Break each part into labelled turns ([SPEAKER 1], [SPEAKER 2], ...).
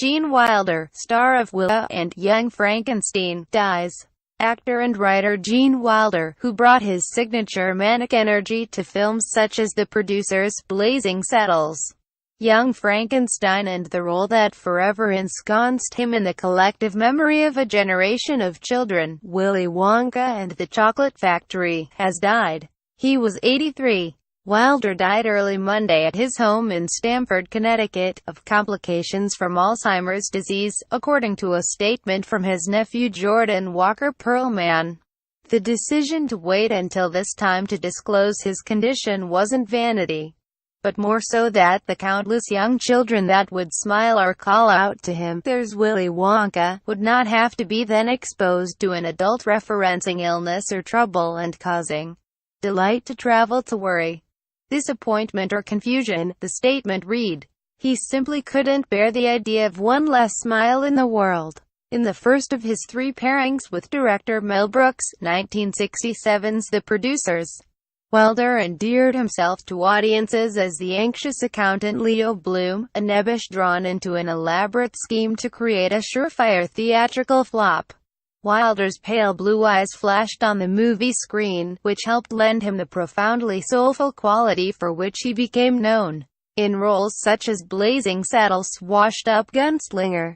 [SPEAKER 1] Gene Wilder, star of Willy Wonka and Young Frankenstein, dies. Actor and writer Gene Wilder, who brought his signature manic energy to films such as The Producers, Blazing Saddles, Young Frankenstein, and the role that forever ensconced him in the collective memory of a generation of children, Willy Wonka and the Chocolate Factory, has died. He was 83. Wilder died early Monday at his home in Stamford, Connecticut, of complications from Alzheimer's disease, according to a statement from his nephew Jordan Walker-Pearlman. The decision to wait until this time to disclose his condition wasn't vanity, but more so that the countless young children that would smile or call out to him, "There's Willy Wonka," would not have to be then exposed to an adult referencing illness or trouble and causing delight to travel to worry, disappointment or confusion. The statement read, "He simply couldn't bear the idea of one less smile in the world." In the first of his three pairings with director Mel Brooks' 1967's The Producers, Wilder endeared himself to audiences as the anxious accountant Leo Bloom, a nebbish drawn into an elaborate scheme to create a surefire theatrical flop. Wilder's pale blue eyes flashed on the movie screen, which helped lend him the profoundly soulful quality for which he became known. In roles such as Blazing Saddles, washed-up gunslinger,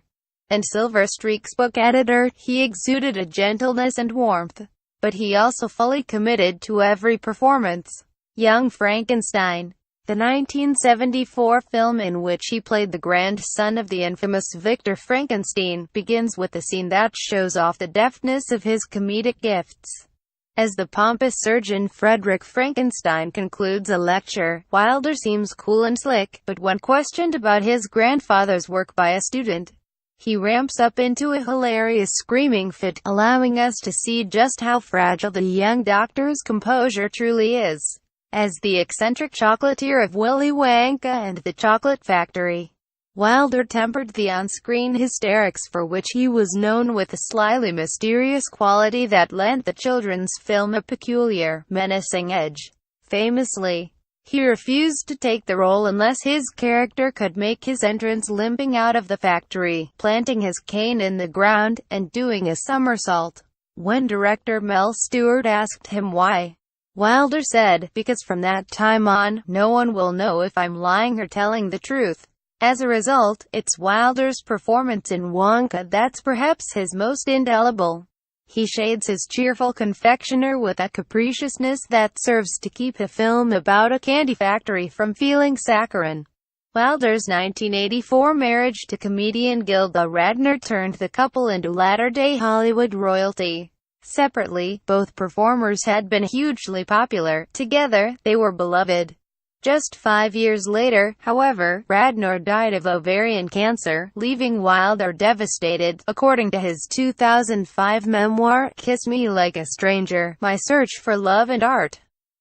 [SPEAKER 1] and Silver Streak's book editor, he exuded a gentleness and warmth. But he also fully committed to every performance. Young Frankenstein, the 1974 film in which he played the grandson of the infamous Victor Frankenstein, begins with a scene that shows off the deftness of his comedic gifts. As the pompous surgeon Frederick Frankenstein concludes a lecture, Wilder seems cool and slick, but when questioned about his grandfather's work by a student, he ramps up into a hilarious screaming fit, allowing us to see just how fragile the young doctor's composure truly is. As the eccentric chocolatier of Willy Wonka and the Chocolate Factory, Wilder tempered the on-screen hysterics for which he was known with a slyly mysterious quality that lent the children's film a peculiar, menacing edge. Famously, he refused to take the role unless his character could make his entrance limping out of the factory, planting his cane in the ground, and doing a somersault. When director Mel Stewart asked him why, Wilder said, "Because from that time on, no one will know if I'm lying or telling the truth." As a result, it's Wilder's performance in Wonka that's perhaps his most indelible. He shades his cheerful confectioner with a capriciousness that serves to keep a film about a candy factory from feeling saccharine. Wilder's 1984 marriage to comedian Gilda Radner turned the couple into latter-day Hollywood royalty. Separately, both performers had been hugely popular. Together, they were beloved. Just 5 years later, however, Radner died of ovarian cancer, leaving Wilder devastated, according to his 2005 memoir, Kiss Me Like a Stranger, My Search for Love and Art.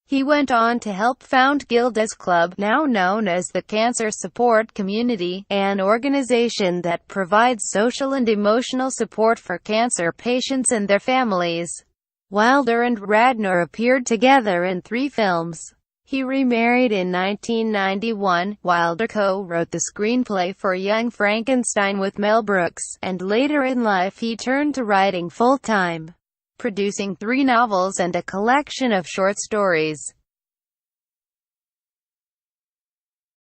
[SPEAKER 1] He went on to help found Gilda's Club, now known as the Cancer Support Community, an organization that provides social and emotional support for cancer patients and their families. Wilder and Radner appeared together in 3 films. He remarried in 1991. Wilder co-wrote the screenplay for Young Frankenstein with Mel Brooks, and later in life he turned to writing full-time, producing 3 novels and a collection of short stories.